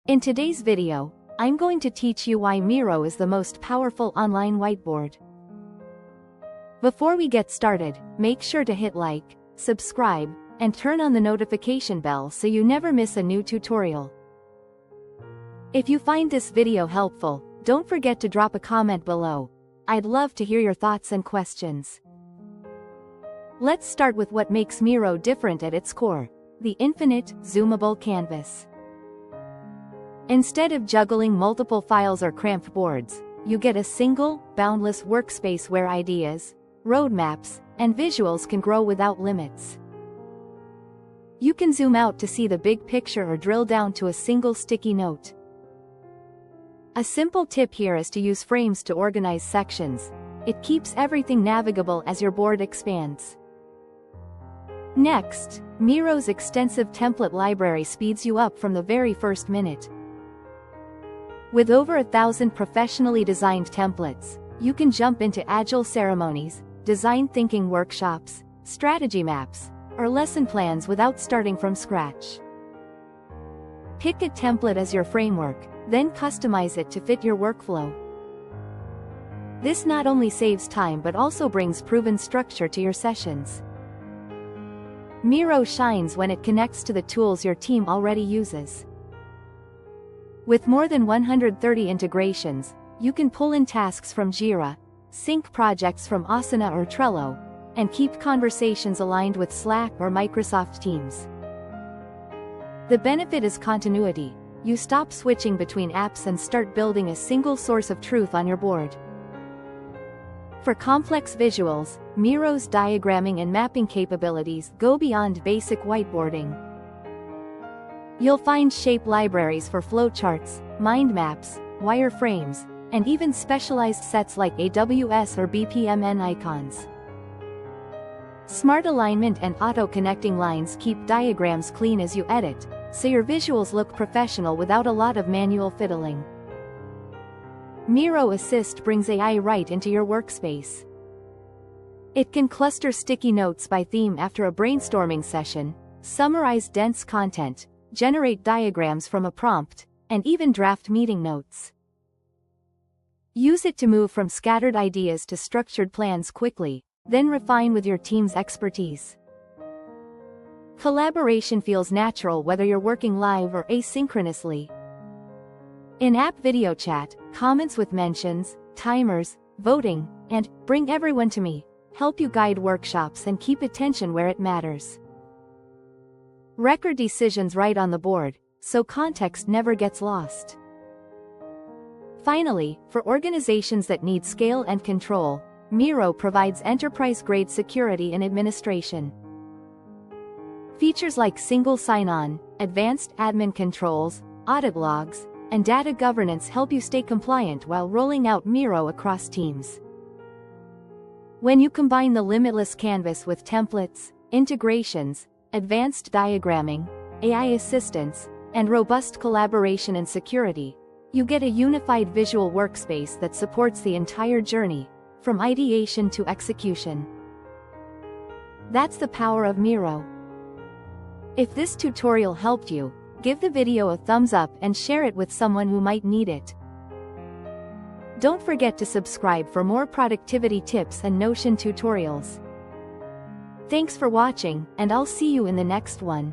In today's video, I'm going to teach you why Miro is the most powerful online whiteboard. Before we get started, make sure to hit like, subscribe, and turn on the notification bell so you never miss a new tutorial. If you find this video helpful, don't forget to drop a comment below. I'd love to hear your thoughts and questions. Let's start with what makes Miro different at its core: the infinite, zoomable canvas. Instead of juggling multiple files or cramped boards, you get a single, boundless workspace where ideas, roadmaps, and visuals can grow without limits. You can zoom out to see the big picture or drill down to a single sticky note. A simple tip here is to use frames to organize sections. It keeps everything navigable as your board expands. Next, Miro's extensive template library speeds you up from the very first minute. With over 1,000 professionally designed templates, you can jump into agile ceremonies, design thinking workshops, strategy maps, or lesson plans without starting from scratch. Pick a template as your framework, then customize it to fit your workflow. This not only saves time but also brings proven structure to your sessions. Miro shines when it connects to the tools your team already uses. With more than 130 integrations, you can pull in tasks from Jira, sync projects from Asana or Trello, and keep conversations aligned with Slack or Microsoft Teams. The benefit is continuity. You stop switching between apps and start building a single source of truth on your board. For complex visuals, Miro's diagramming and mapping capabilities go beyond basic whiteboarding. You'll find shape libraries for flowcharts, mind maps, wireframes, and even specialized sets like AWS or BPMN icons. Smart alignment and auto-connecting lines keep diagrams clean as you edit, so your visuals look professional without a lot of manual fiddling. Miro Assist brings AI right into your workspace. It can cluster sticky notes by theme after a brainstorming session, summarize dense content, generate diagrams from a prompt, and even draft meeting notes. Use it to move from scattered ideas to structured plans quickly, then refine with your team's expertise. Collaboration feels natural whether you're working live or asynchronously. In-app video chat, comments with mentions, timers, voting, and "bring everyone to me" help you guide workshops and keep attention where it matters. Record decisions right on the board, so context never gets lost. Finally, for organizations that need scale and control, Miro provides enterprise-grade security and administration. Features like single sign-on, advanced admin controls, audit logs, and data governance help you stay compliant while rolling out Miro across teams. When you combine the limitless canvas with templates, integrations, advanced diagramming, AI assistance, and robust collaboration and security, you get a unified visual workspace that supports the entire journey, from ideation to execution. That's the power of Miro. If this tutorial helped you, give the video a thumbs up and share it with someone who might need it. Don't forget to subscribe for more productivity tips and Notion tutorials. Thanks for watching, and I'll see you in the next one.